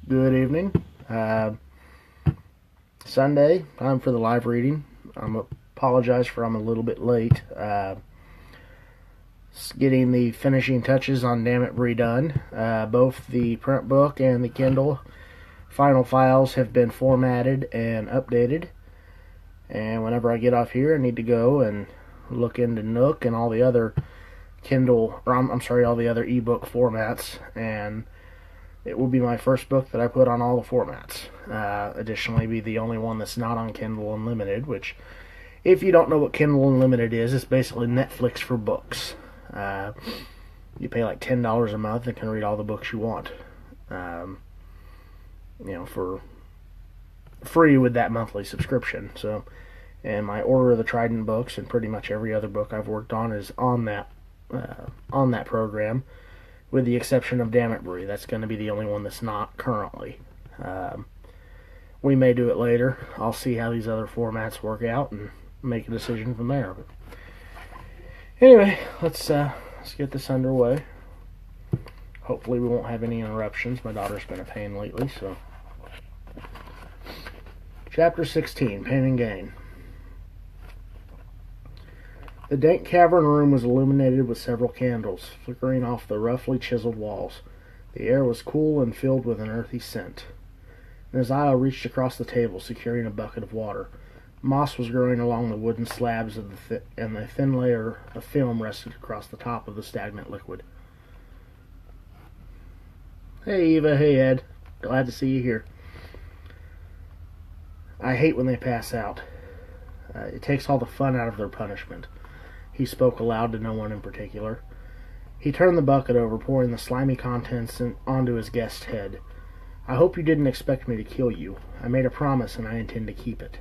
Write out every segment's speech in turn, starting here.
Good evening. Sunday, time for the live reading. I apologize for I'm a little bit late. Getting the finishing touches on Damn It redone. Both the print book and the Kindle final files have been formatted and updated. And whenever I get off here, I need to go and look into Nook and all the other all the other ebook formats, and it will be my first book that I put on all the formats. Additionally, be the only one that's not on Kindle Unlimited, which, if you don't know what Kindle Unlimited is, it's basically Netflix for books. You pay like $10 a month and can read all the books you want. For free with that monthly subscription. So, and my Order of the Trident books and pretty much every other book I've worked on is on that program, with the exception of Damn It Brie. That's going to be the only one that's not currently. We may do it later. I'll see how these other formats work out and make a decision from there. But anyway, let's get this underway. Hopefully we won't have any interruptions. My daughter's been a pain lately, so. Chapter 16, Pain and Gain. The dank cavern room was illuminated with several candles, flickering off the roughly chiseled walls. The air was cool and filled with an earthy scent. Naziel reached across the table, securing a bucket of water. Moss was growing along the wooden slabs and a thin layer of film rested across the top of the stagnant liquid. Hey, Eva. Hey, Ed. Glad to see you here. I hate when they pass out. It takes all the fun out of their punishment. He spoke aloud to no one in particular. He turned the bucket over, pouring the slimy contents onto his guest's head. I hope you didn't expect me to kill you. I made a promise, and I intend to keep it.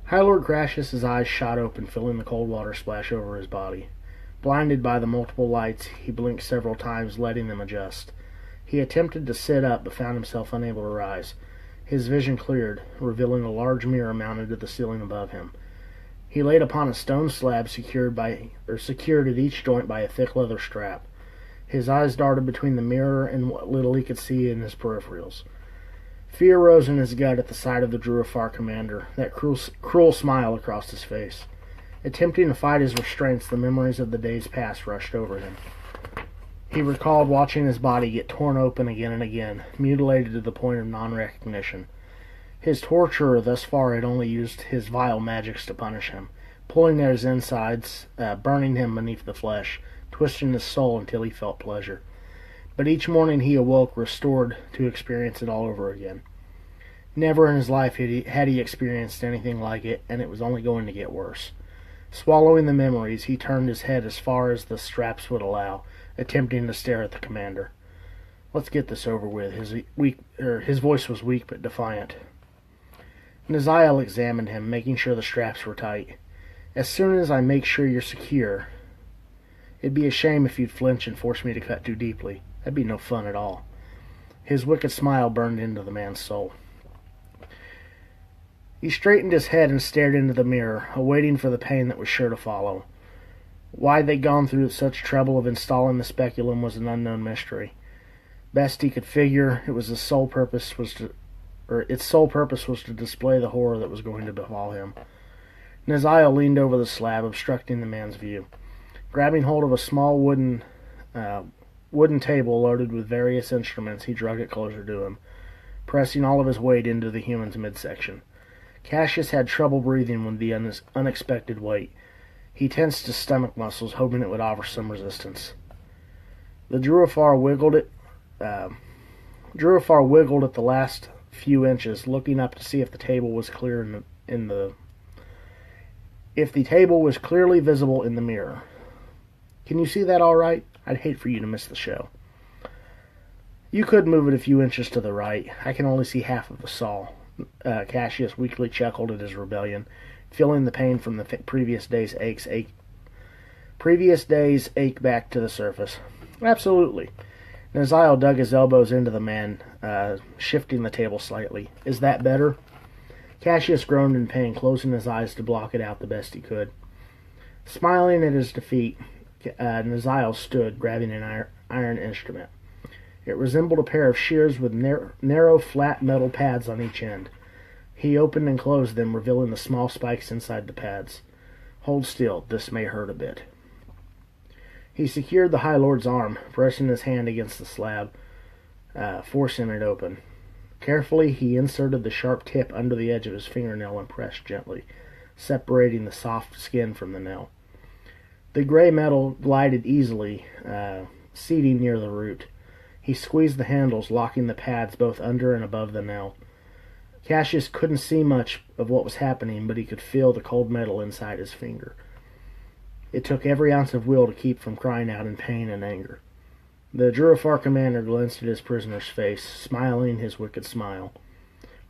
High Lord Gracious' eyes shot open, filling the cold water splash over his body. Blinded by the multiple lights, he blinked several times, letting them adjust. He attempted to sit up, but found himself unable to rise. His vision cleared, revealing a large mirror mounted to the ceiling above him. He laid upon a stone slab secured at each joint by a thick leather strap. His eyes darted between the mirror and what little he could see in his peripherals. Fear rose in his gut at the sight of the Druafar commander, that cruel smile across his face. Attempting to fight his restraints, the memories of the days past rushed over him. He recalled watching his body get torn open again and again, mutilated to the point of non-recognition. His torturer thus far had only used his vile magics to punish him, pulling at his insides, burning him beneath the flesh, twisting his soul until he felt pleasure. But each morning he awoke, restored to experience it all over again. Never in his life had he experienced anything like it, and it was only going to get worse. Swallowing the memories, he turned his head as far as the straps would allow, attempting to stare at the commander. Let's get this over with. His voice was weak but defiant. Naziel examined him, making sure the straps were tight. As soon as I make sure you're secure, it'd be a shame if you'd flinch and force me to cut too deeply. That'd be no fun at all. His wicked smile burned into the man's soul. He straightened his head and stared into the mirror, awaiting for the pain that was sure to follow. Why they'd gone through such trouble of installing the speculum was an unknown mystery. Best he could figure, its sole purpose was to display the horror that was going to befall him. Naziel leaned over the slab, obstructing the man's view. Grabbing hold of a small wooden table loaded with various instruments, he dragged it closer to him, pressing all of his weight into the human's midsection. Cassius had trouble breathing with the unexpected weight. He tensed his stomach muscles, hoping it would offer some resistance. The Druafar wiggled at the last few inches, looking up to see if the table was clear if the table was clearly visible in the mirror. Can you see that all right? I'd hate for you to miss the show. You could move it a few inches to the right. I can only see half of the saw. Cassius weakly chuckled at his rebellion, feeling the pain from the previous day's ache back to the surface. Absolutely. Naziel dug his elbows into the man, shifting the table slightly. Is that better? Cassius groaned in pain, closing his eyes to block it out the best he could. Smiling at his defeat, Naziel stood, grabbing an iron instrument. It resembled a pair of shears with narrow, flat metal pads on each end. He opened and closed them, revealing the small spikes inside the pads. "Hold still. This may hurt a bit." He secured the High Lord's arm, pressing his hand against the slab, forcing it open. Carefully, he inserted the sharp tip under the edge of his fingernail and pressed gently, separating the soft skin from the nail. The gray metal glided easily, seating near the root. He squeezed the handles, locking the pads both under and above the nail. Cassius couldn't see much of what was happening, but he could feel the cold metal inside his finger. It took every ounce of will to keep from crying out in pain and anger. The Jurufar commander glanced at his prisoner's face, smiling his wicked smile.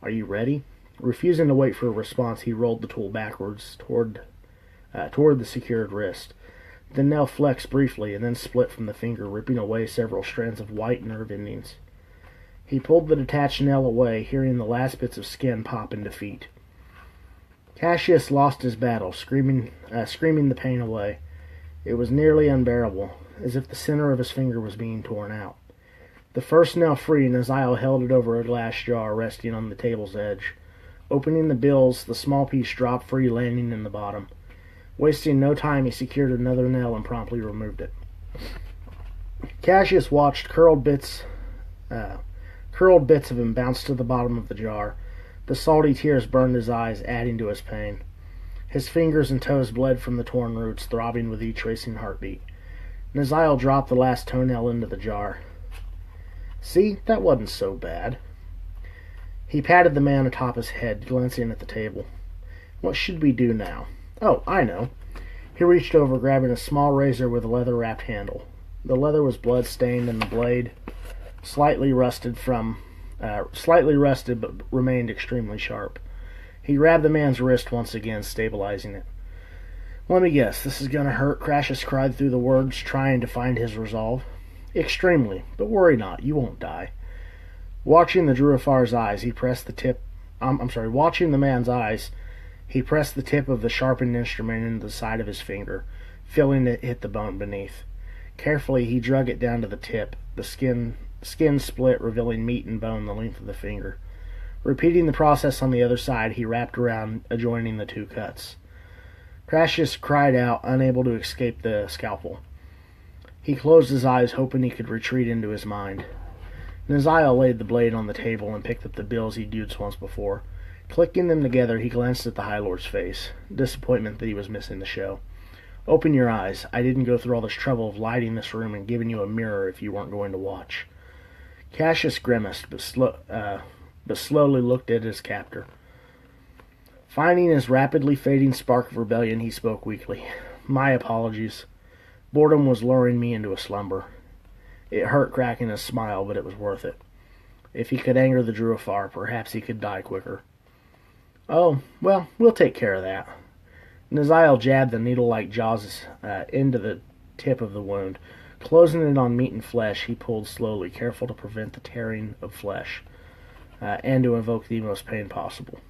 "Are you ready?" Refusing to wait for a response, he rolled the tool backwards toward the secured wrist. The nail flexed briefly and then split from the finger, ripping away several strands of white nerve endings. He pulled the detached nail away, hearing the last bits of skin pop in defeat. Cassius lost his battle, screaming the pain away. It was nearly unbearable, as if the center of his finger was being torn out. The first nail free, Naziel held it over a glass jar resting on the table's edge. Opening the bills, the small piece dropped free, landing in the bottom. Wasting no time, he secured another nail and promptly removed it. Cassius watched curled bits of him bounce to the bottom of the jar. The salty tears burned his eyes, adding to his pain. His fingers and toes bled from the torn roots, throbbing with each racing heartbeat. Naziel dropped the last toenail into the jar. "See, that wasn't so bad." He patted the man atop his head, glancing at the table. "What should we do now?" "Oh, I know." He reached over, grabbing a small razor with a leather-wrapped handle. The leather was blood-stained, and the blade slightly rusted but remained extremely sharp. He grabbed the man's wrist once again, stabilizing it. "Let me guess, this is going to hurt," Cassius cried through the words, trying to find his resolve. "Extremely, but worry not, you won't die." Watching the man's eyes, he pressed the tip of the sharpened instrument into the side of his finger, feeling it hit the bone beneath. Carefully, he drug it down to the tip. The skin split, revealing meat and bone the length of the finger. Repeating the process on the other side, he wrapped around, adjoining the two cuts. Cassius cried out, unable to escape the scalpel. He closed his eyes, hoping he could retreat into his mind. Naziel laid the blade on the table and picked up the bills he'd used once before. Clicking them together, he glanced at the High Lord's face, disappointment that he was missing the show. "Open your eyes. I didn't go through all this trouble of lighting this room and giving you a mirror if you weren't going to watch." Cassius grimaced, but slowly looked at his captor. Finding his rapidly fading spark of rebellion, he spoke weakly. "My apologies. Boredom was luring me into a slumber." It hurt, cracking his smile, but it was worth it. If he could anger the Jurufar, perhaps he could die quicker. "Oh, well, we'll take care of that." Naziel jabbed the needle-like jaws into the tip of the wound. Closing it on meat and flesh, he pulled slowly, careful to prevent the tearing of flesh, and to evoke the most pain possible.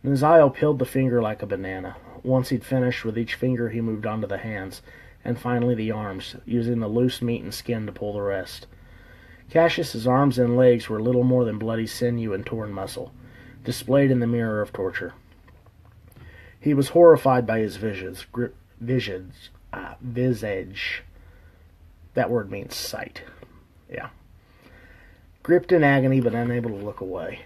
Naziel peeled the finger like a banana. Once he'd finished with each finger, he moved on to the hands, and finally the arms, using the loose meat and skin to pull the rest. Cassius's arms and legs were little more than bloody sinew and torn muscle, displayed in the mirror of torture. He was horrified by his visage. That word means sight. Yeah. Gripped in agony, but unable to look away.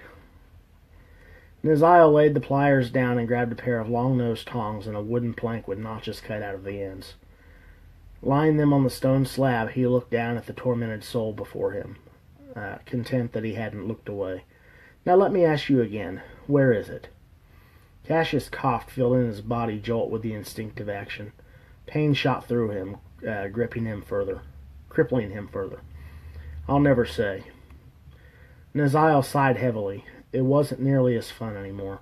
Naziel laid the pliers down and grabbed a pair of long-nosed tongs and a wooden plank with notches cut out of the ends. Lying them on the stone slab, he looked down at the tormented soul before him, content that he hadn't looked away. "Now let me ask you again, where is it?" Cassius coughed, feeling his body jolt with the instinctive action. Pain shot through him, crippling him further. "I'll never say." Naziel sighed heavily. It wasn't nearly as fun anymore.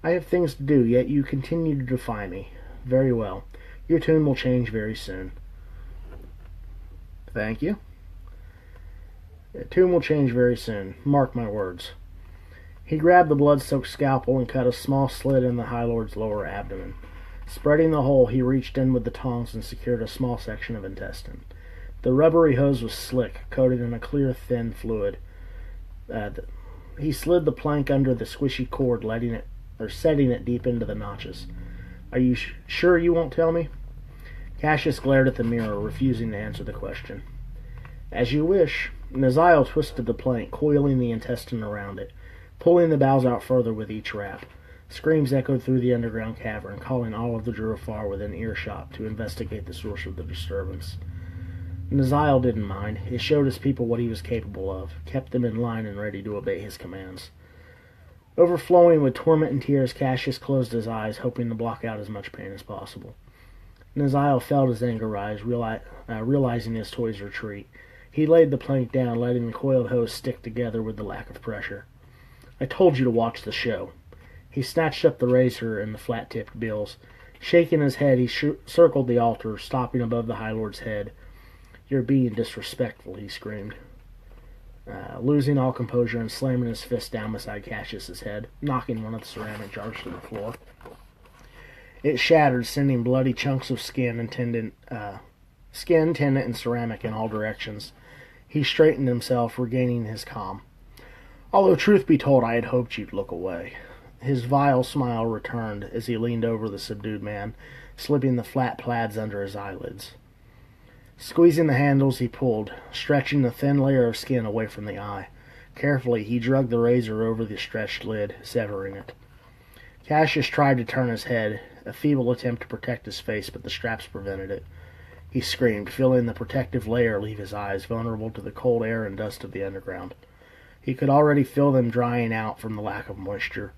"I have things to do, yet you continue to defy me. Very well. Your tune will change very soon." "Thank you." "Your tune will change very soon. Mark my words." He grabbed the blood-soaked scalpel and cut a small slit in the High Lord's lower abdomen. Spreading the hole, he reached in with the tongs and secured a small section of intestine. The rubbery hose was slick, coated in a clear, thin fluid. He slid the plank under the squishy cord, setting it deep into the notches. "Are you sure you won't tell me?" Cassius glared at the mirror, refusing to answer the question. "As you wish." Naziel twisted the plank, coiling the intestine around it, pulling the boughs out further with each wrap. Screams echoed through the underground cavern, calling all of the Jurafar within earshot to investigate the source of the disturbance. Naziel didn't mind. It showed his people what he was capable of, kept them in line and ready to obey his commands. Overflowing with torment and tears, Cassius closed his eyes, hoping to block out as much pain as possible. Naziel felt his anger rise, realizing his toy's retreat. He laid the plank down, letting the coiled hose stick together with the lack of pressure. "I told you to watch the show." He snatched up the razor and the flat-tipped bills. Shaking his head, he circled the altar, stopping above the High Lord's head. "You're being disrespectful," he screamed, losing all composure and slamming his fist down beside Cassius's head, knocking one of the ceramic jars to the floor. It shattered, sending bloody chunks of skin, tendon, and ceramic in all directions. He straightened himself, regaining his calm. "Although, truth be told, I had hoped you'd look away." His vile smile returned as he leaned over the subdued man, slipping the flat plaids under his eyelids. Squeezing the handles, he pulled, stretching the thin layer of skin away from the eye. Carefully, he dragged the razor over the stretched lid, severing it. Cassius tried to turn his head, a feeble attempt to protect his face, but the straps prevented it. He screamed, feeling the protective layer leave his eyes, vulnerable to the cold air and dust of the underground. He could already feel them drying out from the lack of moisture,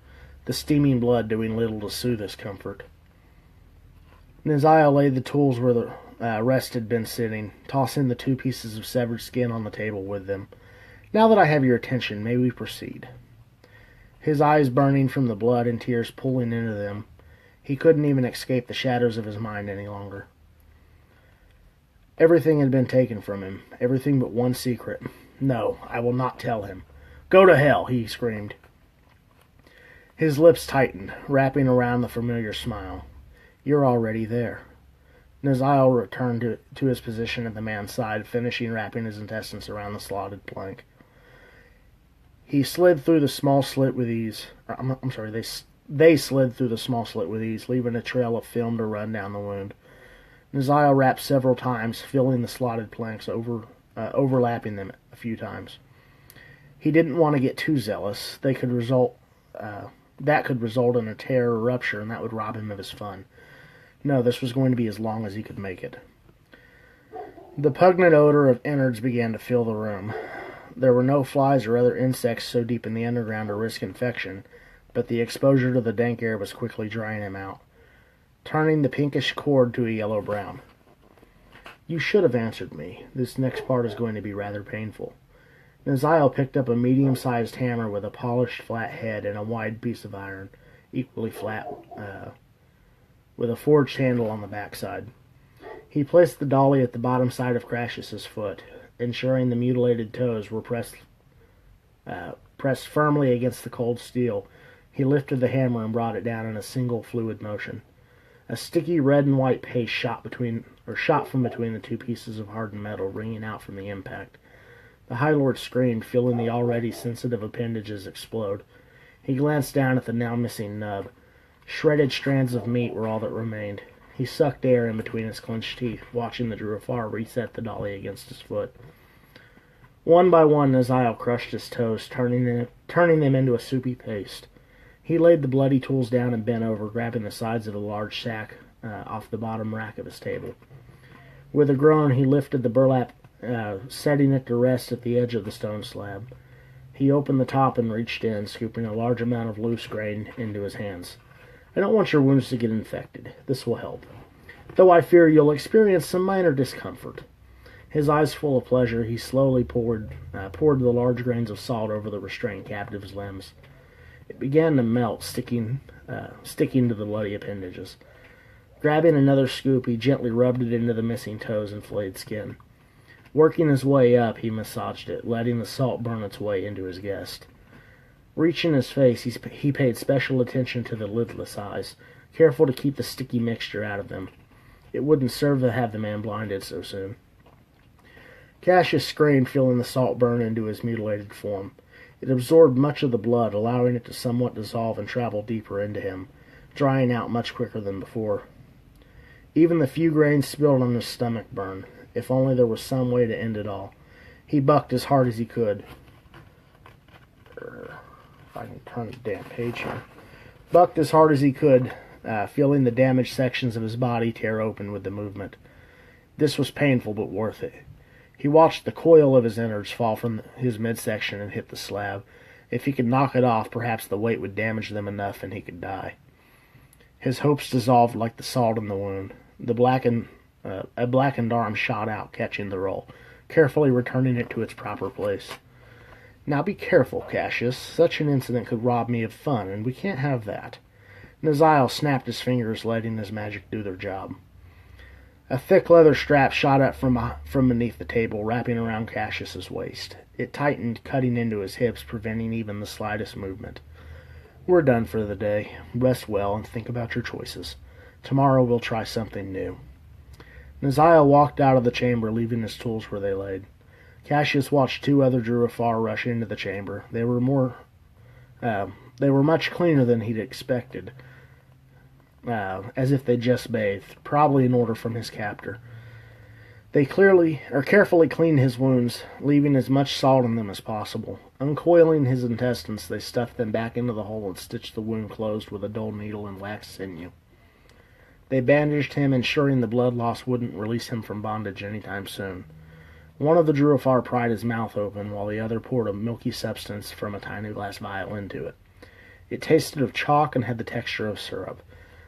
the steaming blood doing little to soothe his comfort. Naziel laid the tools where the rest had been sitting, tossing the 2 pieces of severed skin on the table with them. "Now that I have your attention, may we proceed?" His eyes burning from the blood and tears pulling into them, he couldn't even escape the shadows of his mind any longer. Everything had been taken from him, everything but one secret. "No, I will not tell him." "Go to hell!" he screamed. His lips tightened, wrapping around the familiar smile. "You're already there." Naziel returned to his position at the man's side, finishing wrapping his intestines around the slotted plank. He slid through the small slit with ease. They slid through the small slit with ease, leaving a trail of film to run down the wound. Naziel rapped several times, filling the slotted planks, overlapping them a few times. He didn't want to get too zealous. That could result in a tear or rupture, and that would rob him of his fun. No, this was going to be as long as he could make it. The pungent odor of innards began to fill the room. There were no flies or other insects so deep in the underground to risk infection, but the exposure to the dank air was quickly drying him out, turning the pinkish cord to a yellow-brown. "You should have answered me. This next part is going to be rather painful." Naziel picked up a medium-sized hammer with a polished flat head and a wide piece of iron, equally flat, with a forged handle on the backside. He placed the dolly at the bottom side of Cassius's foot, ensuring the mutilated toes were pressed firmly against the cold steel. He lifted the hammer and brought it down in a single fluid motion. A sticky red and white paste shot from between the 2 pieces of hardened metal, ringing out from the impact. The High Lord screamed, feeling the already sensitive appendages explode. He glanced down at the now missing nub. Shredded strands of meat were all that remained. He sucked air in between his clenched teeth, watching the Jurafar reset the dolly against his foot. One by one, Naziel crushed his toes, turning them into a soupy paste. He laid the bloody tools down and bent over, grabbing the sides of a large sack off the bottom rack of his table. With a groan, he lifted the burlap, setting it to rest at the edge of the stone slab. He opened the top and reached in, scooping a large amount of loose grain into his hands. "I don't want your wounds to get infected. This will help. Though I fear you'll experience some minor discomfort." His eyes full of pleasure, he slowly poured the large grains of salt over the restrained captive's limbs. It began to melt, sticking to the bloody appendages. Grabbing another scoop, he gently rubbed it into the missing toes and flayed skin. Working his way up, he massaged it, letting the salt burn its way into his guest. Reaching his face, he paid special attention to the lidless eyes, careful to keep the sticky mixture out of them. It wouldn't serve to have the man blinded so soon. Cassius screamed, feeling the salt burn into his mutilated form. It absorbed much of the blood, allowing it to somewhat dissolve and travel deeper into him, drying out much quicker than before. Even the few grains spilled on his stomach burned. If only there was some way to end it all. He bucked as hard as he could. If I can turn the damn page here. Bucked as hard as he could, feeling the damaged sections of his body tear open with the movement. This was painful, but worth it. He watched the coil of his innards fall from his midsection and hit the slab. If he could knock it off, perhaps the weight would damage them enough and he could die. His hopes dissolved like the salt in the wound. A blackened arm shot out, catching the roll, carefully returning it to its proper place. Now be careful, Cassius. Such an incident could rob me of fun, and we can't have that. Naziel snapped his fingers, letting his magic do their job. A thick leather strap shot up from beneath the table, wrapping around Cassius's waist. It tightened, cutting into his hips, preventing even the slightest movement. We're done for the day. Rest well and think about your choices. Tomorrow we'll try something new. Naziel walked out of the chamber, leaving his tools where they laid. Cassius watched two other Druifar rush into the chamber. They were much cleaner than he'd expected, as if they'd just bathed, probably an order from his captor. They carefully cleaned his wounds, leaving as much salt in them as possible. Uncoiling his intestines, they stuffed them back into the hole and stitched the wound closed with a dull needle and waxed sinew. They bandaged him, ensuring the blood loss wouldn't release him from bondage any time soon. One of the Druifar pried his mouth open, while the other poured a milky substance from a tiny glass vial into it. It tasted of chalk and had the texture of syrup.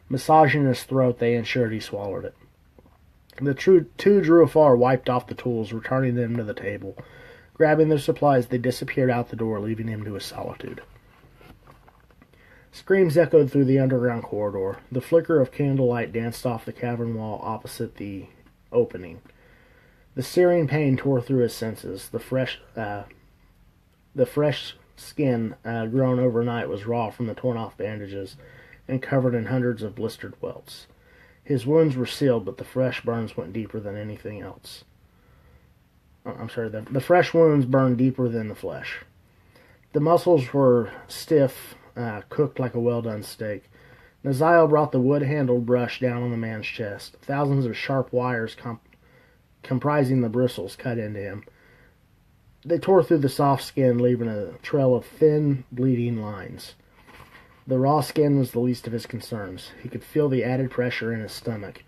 Massaging his throat, they ensured he swallowed it. The two Druifar wiped off the tools, returning them to the table. Grabbing their supplies, they disappeared out the door, leaving him to his solitude. Screams echoed through the underground corridor. The flicker of candlelight danced off the cavern wall opposite the opening. The searing pain tore through his senses. The fresh skin grown overnight was raw from the torn-off bandages and covered in hundreds of blistered welts. His wounds were sealed, but the fresh burns went deeper than anything else. The fresh wounds burned deeper than the flesh. The muscles were stiff, cooked like a well-done steak. Naziel brought the wood-handled brush down on the man's chest. Thousands of sharp wires comprising the bristles cut into him. They tore through the soft skin, leaving a trail of thin, bleeding lines. The raw skin was the least of his concerns. He could feel the added pressure in his stomach.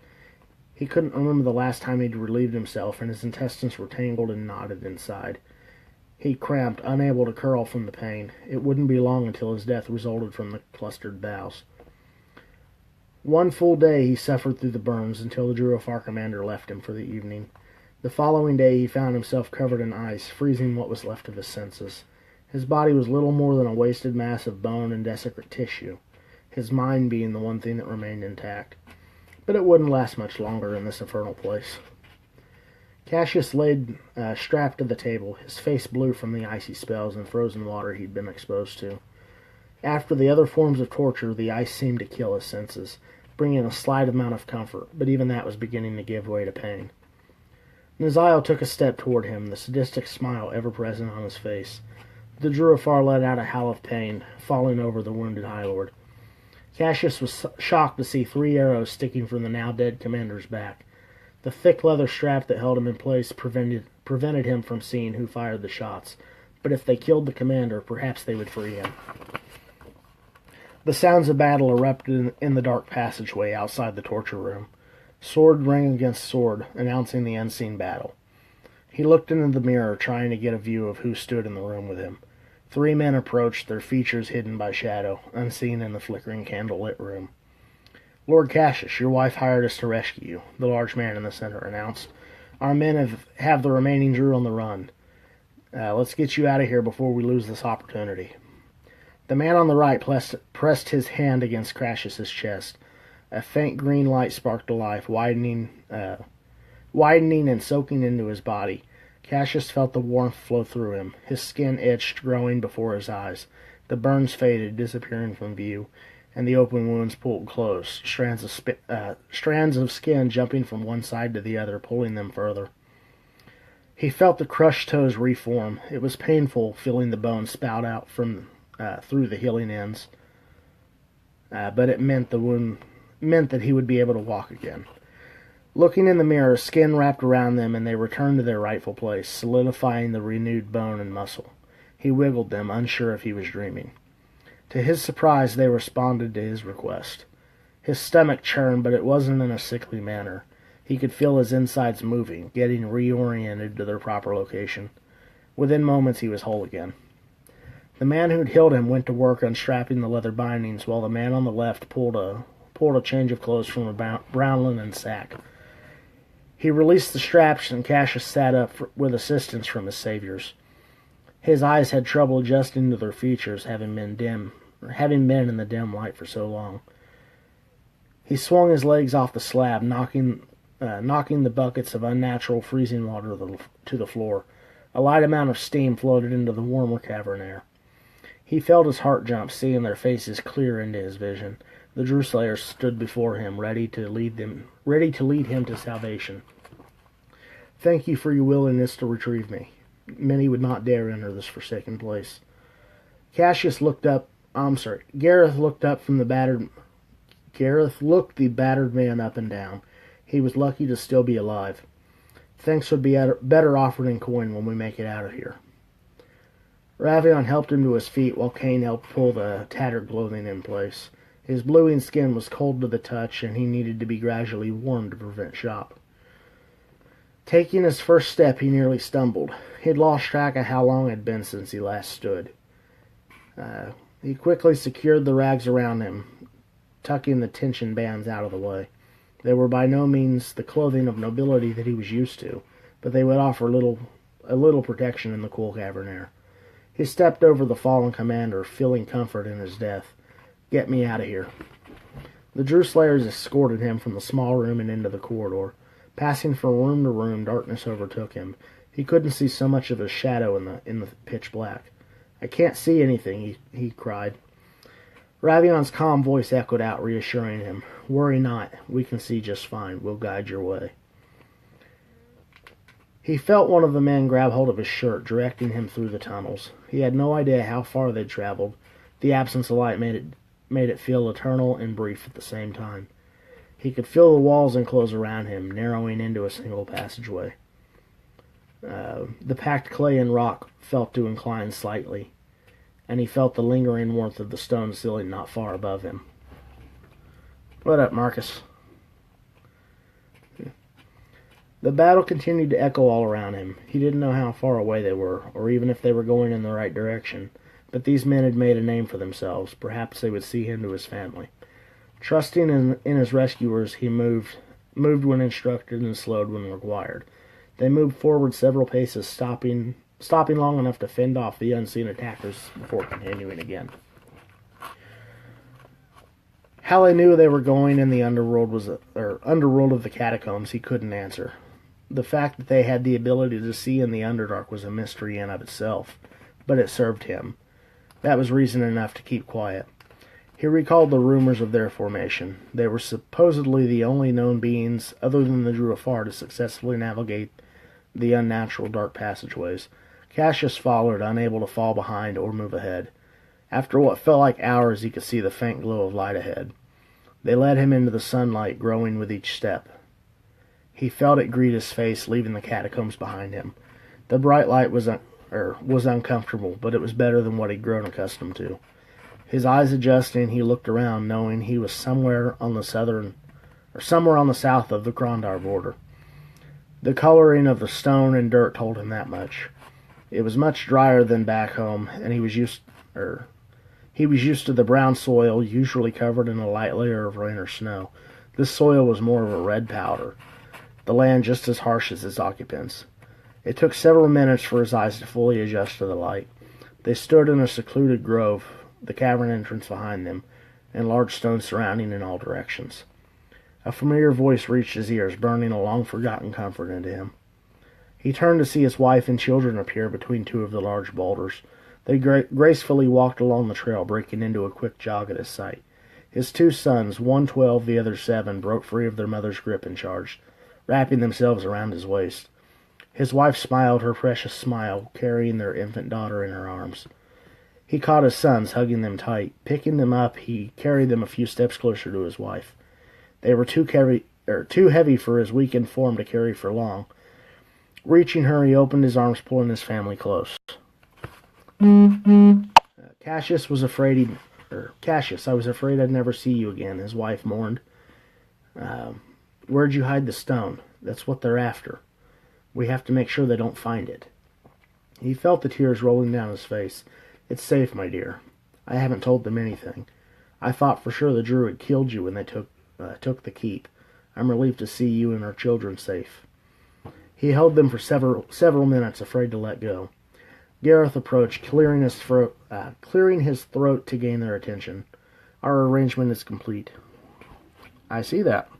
He couldn't remember the last time he'd relieved himself, and his intestines were tangled and knotted inside. He cramped, unable to curl from the pain. It wouldn't be long until his death resulted from the clustered bowels. One full day he suffered through the burns until the Druifar commander left him for the evening. The following day he found himself covered in ice, freezing what was left of his senses. His body was little more than a wasted mass of bone and desiccated tissue, his mind being the one thing that remained intact. But it wouldn't last much longer in this infernal place. Cassius laid strapped to the table, his face blue from the icy spells and frozen water he'd been exposed to. After the other forms of torture, the ice seemed to kill his senses, bringing a slight amount of comfort, but even that was beginning to give way to pain. Naziel took a step toward him, the sadistic smile ever present on his face. The Druifar let out a howl of pain, falling over the wounded High Lord. Cassius was shocked to see 3 arrows sticking from the now-dead commander's back. The thick leather strap that held him in place prevented him from seeing who fired the shots, but if they killed the commander, perhaps they would free him. The sounds of battle erupted in the dark passageway outside the torture room. Sword rang against sword, announcing the unseen battle. He looked into the mirror, trying to get a view of who stood in the room with him. 3 men approached, their features hidden by shadow, unseen in the flickering candle-lit room. "Lord Cassius, your wife hired us to rescue you," the large man in the center announced. "Our men have the remaining Drew on the run. Let's get you out of here before we lose this opportunity." The man on the right pressed his hand against Cassius's chest. A faint green light sparked to life, widening and soaking into his body. Cassius felt the warmth flow through him. His skin itched, growing before his eyes. The burns faded, disappearing from view, and the open wounds pulled close, strands of skin jumping from one side to the other, pulling them further. He felt the crushed toes reform. It was painful feeling the bones spout out from through the healing ends, but it meant that he would be able to walk again. Looking in the mirror, skin wrapped around them, and they returned to their rightful place, solidifying the renewed bone and muscle. He wiggled them, unsure if he was dreaming. To his surprise, they responded to his request. His stomach churned, but it wasn't in a sickly manner. He could feel his insides moving, getting reoriented to their proper location. Within moments, he was whole again. The man who'd healed him went to work unstrapping the leather bindings, while the man on the left pulled a change of clothes from a brown linen sack. He released the straps, and Cassius sat up with assistance from his saviors. His eyes had trouble adjusting to their features, having been in the dim light for so long. He swung his legs off the slab, knocking the buckets of unnatural freezing water to the floor. A light amount of steam floated into the warmer cavern air. He felt his heart jump, seeing their faces clear into his vision. The Druslayers stood before him, ready to lead him to salvation. "Thank you for your willingness to retrieve me. Many would not dare enter this forsaken place." Gareth looked the battered man up and down. He was lucky to still be alive. "Thanks would be better offered in coin when we make it out of here." Ravion helped him to his feet while Cain helped pull the tattered clothing in place. His bluing skin was cold to the touch, and he needed to be gradually warmed to prevent shock. Taking his first step, he nearly stumbled. He'd lost track of how long it had been since he last stood. He quickly secured the rags around him, tucking the tension bands out of the way. They were by no means the clothing of nobility that he was used to, but they would offer a little protection in the cool cavern air. He stepped over the fallen commander, feeling comfort in his death. "Get me out of here." The Druslayers escorted him from the small room and into the corridor. Passing from room to room, darkness overtook him. He couldn't see so much of his shadow in the pitch black. "I can't see anything," he cried. Ravion's calm voice echoed out, reassuring him. "Worry not. We can see just fine. We'll guide your way." He felt one of the men grab hold of his shirt, directing him through the tunnels. He had no idea how far they'd traveled. The absence of light made it feel eternal and brief at the same time. He could feel the walls enclose around him, narrowing into a single passageway. The packed clay and rock felt to incline slightly, and he felt the lingering warmth of the stone ceiling not far above him. "What up, Marcus?" The battle continued to echo all around him. He didn't know how far away they were, or even if they were going in the right direction, but these men had made a name for themselves. Perhaps they would see him to his family. Trusting in his rescuers, he moved when instructed and slowed when required. They moved forward several paces, stopping long enough to fend off the unseen attackers before continuing again. How they knew they were going in the underworld of the catacombs, he couldn't answer. The fact that they had the ability to see in the Underdark was a mystery in of itself, but it served him. That was reason enough to keep quiet. He recalled the rumors of their formation. They were supposedly the only known beings, other than the Druafar, to successfully navigate the unnatural dark passageways. Cassius followed, unable to fall behind or move ahead. After what felt like hours, he could see the faint glow of light ahead. They led him into the sunlight, growing with each step. He felt it greet his face, leaving the catacombs behind him. The bright light was uncomfortable, but it was better than what he'd grown accustomed to. His eyes adjusting, he looked around, knowing he was somewhere on the south of the Krondar border. The coloring of the stone and dirt told him that much. It was much drier than back home, and he was used to the brown soil, usually covered in a light layer of rain or snow. This soil was more of a red powder, the land just as harsh as its occupants. It took several minutes for his eyes to fully adjust to the light. They stood in a secluded grove, the cavern entrance behind them, and large stones surrounding in all directions. A familiar voice reached his ears, burning a long-forgotten comfort into him. He turned to see his wife and children appear between two of the large boulders. They gracefully walked along the trail, breaking into a quick jog at his sight. His two sons, one 12, the other 7, broke free of their mother's grip and charged, wrapping themselves around his waist. His wife smiled her precious smile, carrying their infant daughter in her arms. He caught his sons, hugging them tight. Picking them up, he carried them a few steps closer to his wife. They were too heavy for his weakened form to carry for long. Reaching her, he opened his arms, pulling his family close. Cassius, I was afraid I'd never see you again, his wife mourned. Where'd you hide the stone? That's what they're after. We have to make sure they don't find it. He felt the tears rolling down his face. It's safe, my dear. I haven't told them anything. I thought for sure the Druid killed you when they took the keep. I'm relieved to see you and our children safe. He held them for several minutes, afraid to let go. Gareth approached, clearing his throat to gain their attention. Our arrangement is complete. I see that.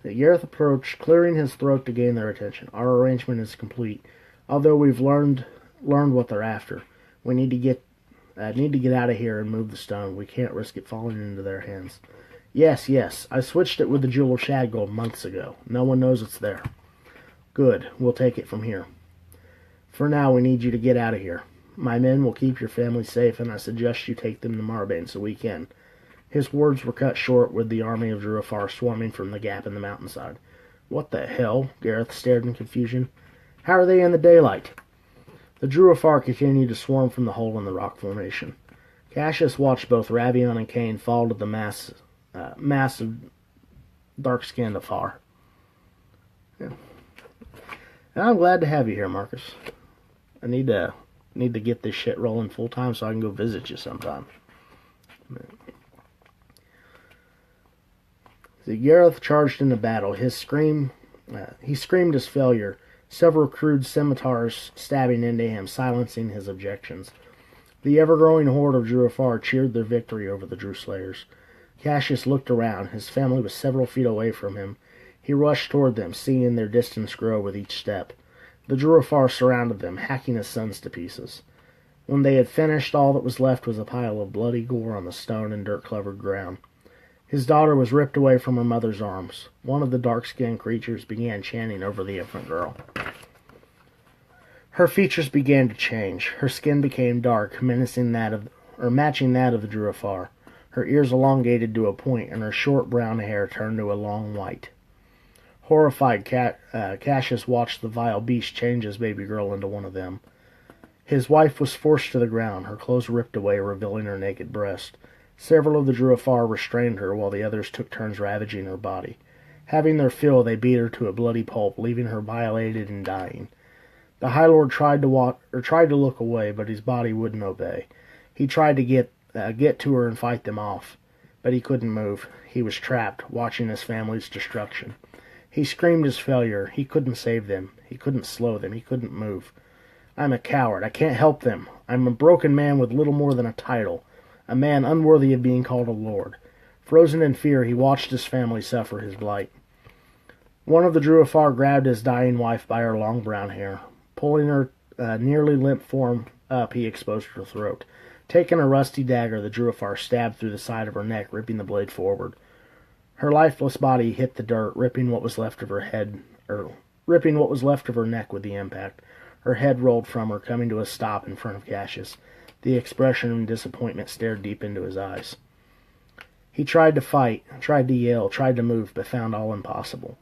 Gareth approached, clearing his throat to gain their attention. Our arrangement is complete. Although we've learned what they're after, we need to get out of here and move the stone. We can't risk it falling into their hands. Yes. I switched it with the Jewel of Shadgold months ago. No one knows it's there. Good. We'll take it from here. For now, we need you to get out of here. My men will keep your family safe, and I suggest you take them to Marbane so we can. His words were cut short with the army of Druafar swarming from the gap in the mountainside. What the hell? Gareth stared in confusion. How are they in the daylight? The Druafar continued to swarm from the hole in the rock formation. Cassius watched both Ravion and Cain fall to the mass of dark-skinned Afar. Yeah. And I'm glad to have you here, Marcus. I need to get this shit rolling full time so I can go visit you sometime. The Gareth charged into battle. He screamed his failure, several crude scimitars stabbing into him, silencing his objections. The ever-growing horde of Druafar cheered their victory over the Drew Slayers. Cassius looked around. His family was several feet away from him. He rushed toward them, seeing their distance grow with each step. The Druafar surrounded them, hacking his sons to pieces. When they had finished, all that was left was a pile of bloody gore on the stone and dirt-covered ground. His daughter was ripped away from her mother's arms. One of the dark-skinned creatures began chanting over the infant girl. Her features began to change. Her skin became dark, matching that of the Druafar. Her ears elongated to a point, and her short brown hair turned to a long white. Horrified, Cassius watched the vile beast change his baby girl into one of them. His wife was forced to the ground, her clothes ripped away, revealing her naked breast. Several of the Druafar restrained her, while the others took turns ravaging her body. Having their fill, they beat her to a bloody pulp, leaving her violated and dying. The High Lord tried to look away, but his body wouldn't obey. He tried to get to her and fight them off, but he couldn't move. He was trapped, watching his family's destruction. He screamed his failure. He couldn't save them. He couldn't slow them. He couldn't move. I'm a coward. I can't help them. I'm a broken man with little more than a title. A man unworthy of being called a lord. Frozen in fear, he watched his family suffer his blight. One of the Druafar grabbed his dying wife by her long brown hair. Pulling her nearly limp form up, he exposed her throat. Taking a rusty dagger, the Druafar stabbed through the side of her neck, ripping the blade forward. Her lifeless body hit the dirt, ripping what was left of her neck with the impact. Her head rolled from her, coming to a stop in front of Cassius. The expression of disappointment stared deep into his eyes. He tried to fight, tried to yell, tried to move, but found all impossible.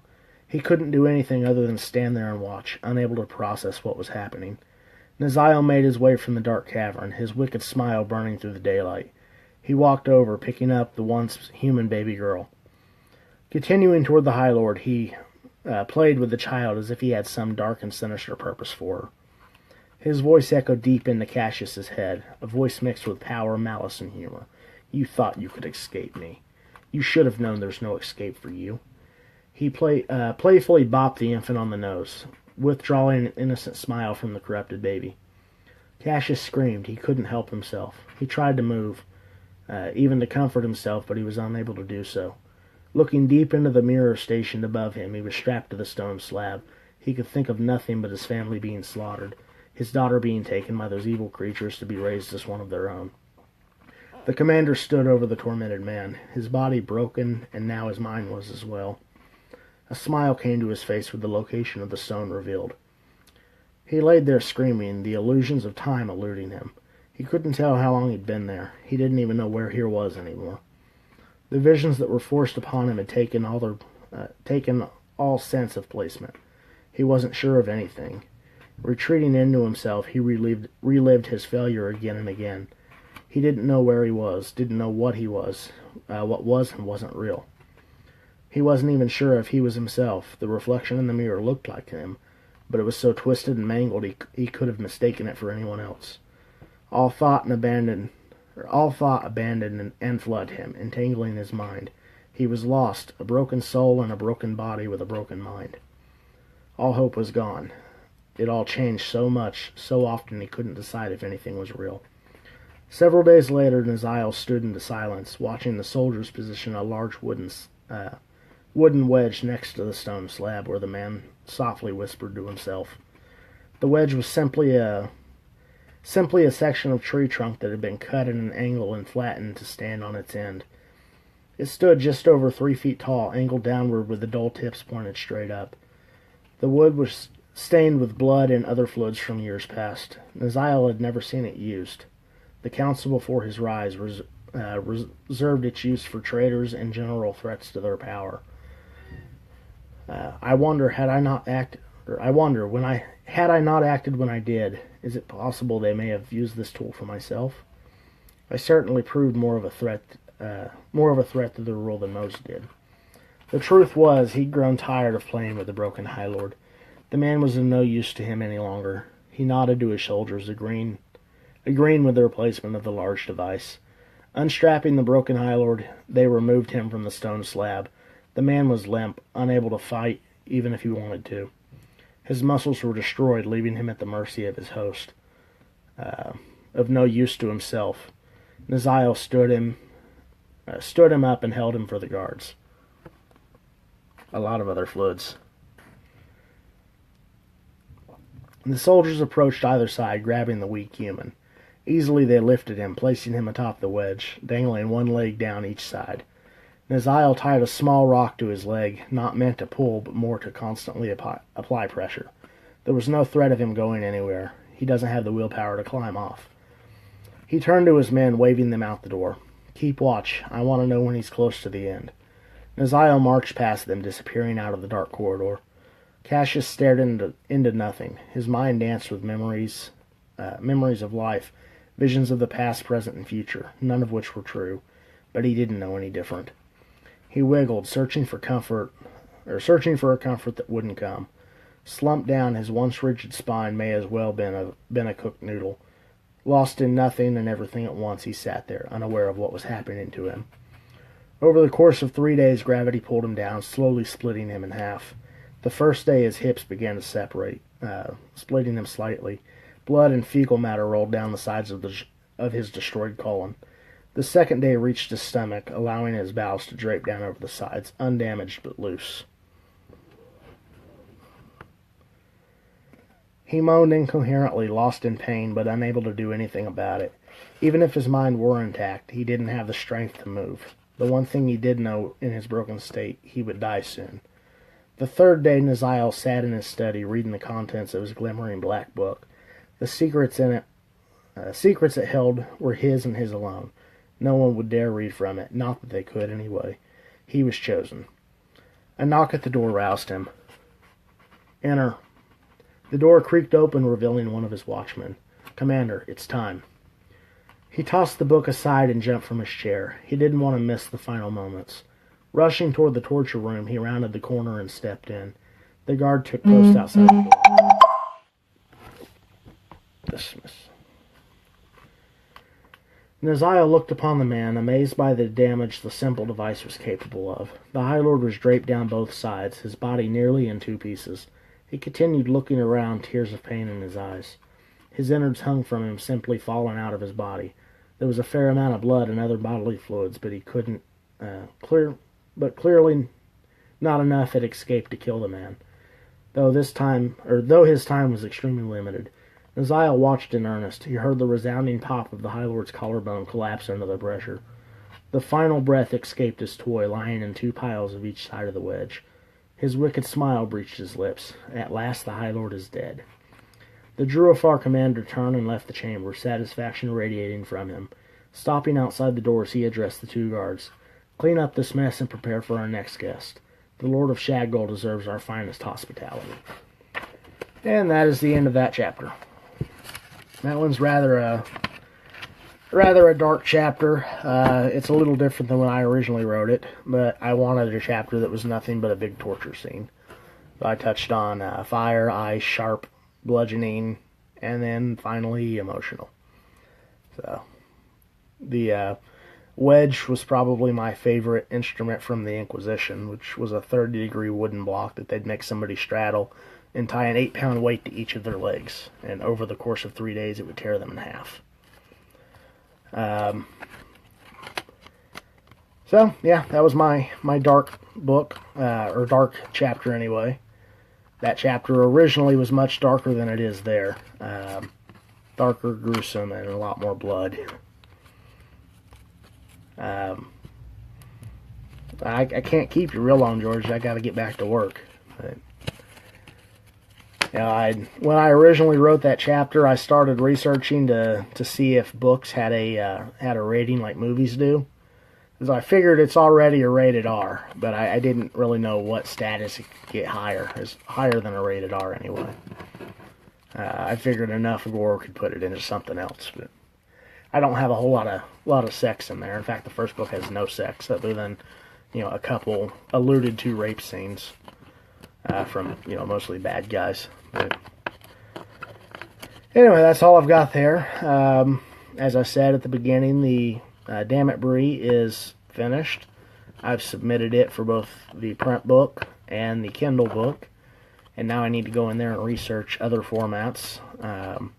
He couldn't do anything other than stand there and watch, unable to process what was happening. Naziel made his way from the dark cavern, his wicked smile burning through the daylight. He walked over, picking up the once human baby girl. Continuing toward the High Lord, he played with the child as if he had some dark and sinister purpose for her. His voice echoed deep into Cassius's head, a voice mixed with power, malice, and humor. You thought you could escape me. You should have known there's no escape for you. He playfully bopped the infant on the nose, withdrawing an innocent smile from the corrupted baby. Cassius screamed. He couldn't help himself. He tried to move, even to comfort himself, but he was unable to do so. Looking deep into the mirror stationed above him, he was strapped to the stone slab. He could think of nothing but his family being slaughtered, his daughter being taken by those evil creatures to be raised as one of their own. The commander stood over the tormented man, his body broken, and now his mind was as well. A smile came to his face with the location of the stone revealed. He laid there screaming, the illusions of time eluding him. He couldn't tell how long he'd been there. He didn't even know where he was anymore. The visions that were forced upon him had taken all sense of placement. He wasn't sure of anything. Retreating into himself, he relived his failure again and again. He didn't know where he was, didn't know what he was, what was and wasn't real. He wasn't even sure if he was himself. The reflection in the mirror looked like him, but it was so twisted and mangled he could have mistaken it for anyone else. All thought abandoned and fled him, entangling his mind. He was lost, a broken soul and a broken body with a broken mind. All hope was gone. It all changed so much, so often he couldn't decide if anything was real. Several days later, Naziel stood in silence, watching the soldiers position a large wooden wedge next to the stone slab where the man softly whispered to himself. The wedge was simply a section of tree trunk that had been cut at an angle and flattened to stand on its end. It stood just over 3 feet tall, angled downward with the dull tips pointed straight up. The wood was stained with blood and other fluids from years past. Naziel had never seen it used. The council before his rise reserved its use for traitors and general threats to their power. I wonder, had I not acted when I did, is it possible they may have used this tool for myself? I certainly proved more of a threat to their rule than most did. The truth was, he'd grown tired of playing with the broken High Lord. The man was of no use to him any longer. He nodded to his soldiers, agreeing with the replacement of the large device. Unstrapping the broken High Lord, they removed him from the stone slab. The man was limp, unable to fight, even if he wanted to. His muscles were destroyed, leaving him at the mercy of his host, of no use to himself. Naziel stood him up and held him for the guards. A lot of other fluids. The soldiers approached either side, grabbing the weak human. Easily they lifted him, placing him atop the wedge, dangling one leg down each side. Naziel tied a small rock to his leg, not meant to pull, but more to constantly apply pressure. There was no threat of him going anywhere. He doesn't have the willpower to climb off. He turned to his men, waving them out the door. Keep watch. I want to know when he's close to the end. Naziel marched past them, disappearing out of the dark corridor. Cassius stared into nothing. His mind danced with memories of life, visions of the past, present, and future, none of which were true, but he didn't know any different. He wiggled, searching for a comfort that wouldn't come. Slumped down, his once rigid spine may as well been a cooked noodle. Lost in nothing and everything at once, he sat there, unaware of what was happening to him. Over the course of 3 days, gravity pulled him down, slowly splitting him in half. The first day, his hips began to separate, splitting him slightly. Blood and fecal matter rolled down the sides of his destroyed colon. The second day reached his stomach, allowing his bowels to drape down over the sides, undamaged but loose. He moaned incoherently, lost in pain, but unable to do anything about it. Even if his mind were intact, he didn't have the strength to move. The one thing he did know in his broken state, he would die soon. The third day, Naziel sat in his study, reading the contents of his glimmering black book. The secrets it held were his and his alone. No one would dare read from it, not that they could anyway. He was chosen. A knock at the door roused him. Enter. The door creaked open, revealing one of his watchmen. Commander, it's time. He tossed the book aside and jumped from his chair. He didn't want to miss the final moments. Rushing toward the torture room, he rounded the corner and stepped in. The guard took post outside the door. Dismiss. Naziel looked upon the man, amazed by the damage the simple device was capable of. The High Lord was draped down both sides, his body nearly in 2 pieces. He continued looking around, tears of pain in his eyes. His innards hung from him, simply fallen out of his body. There was a fair amount of blood and other bodily fluids, but clearly not enough had escaped to kill the man. Though his time was extremely limited, Uzziah watched in earnest. He heard the resounding pop of the High Lord's collarbone collapse under the pressure. The final breath escaped his toy, lying in 2 piles of each side of the wedge. His wicked smile breached his lips. At last the High Lord is dead. The Druafar commander turned and left the chamber, satisfaction radiating from him. Stopping outside the doors, he addressed the 2 guards. Clean up this mess and prepare for our next guest. The Lord of Shadgold deserves our finest hospitality. And that is the end of that chapter. That one's rather a dark chapter. It's a little different than when I originally wrote it, but I wanted a chapter that was nothing but a big torture scene. So I touched on fire, ice, sharp, bludgeoning, and then finally emotional. So the wedge was probably my favorite instrument from the Inquisition, which was a 30-degree wooden block that they'd make somebody straddle and tie an 8-pound weight to each of their legs. And over the course of 3 days, it would tear them in half. So, yeah, that was my dark book, or dark chapter anyway. That chapter originally was much darker than it is there. Darker, gruesome, and a lot more blood. I can't keep you real long, George. I got to get back to work. But, you know, when I originally wrote that chapter, I started researching to see if books had a rating like movies do. Because I figured it's already a rated R, but I didn't really know what status it could get higher. It's higher than a rated R anyway. I figured enough gore could put it into something else, but I don't have a whole lot of sex in there. In fact, the first book has no sex other than, you know, a couple alluded to rape scenes from, you know, mostly bad guys. But anyway, that's all I've got there. As I said at the beginning, the Damn It Bree is finished. I've submitted it for both the print book and the Kindle book, and now I need to go in there and research other formats. I'm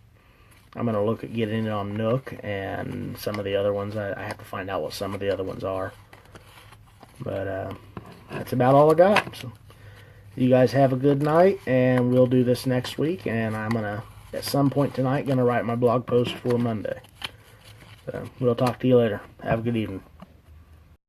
going to look at getting it on Nook and some of the other ones. I have to find out what some of the other ones are. But that's about all I got. So you guys have a good night, and we'll do this next week. And I'm going to, at some point tonight, going to write my blog post for Monday. So we'll talk to you later. Have a good evening.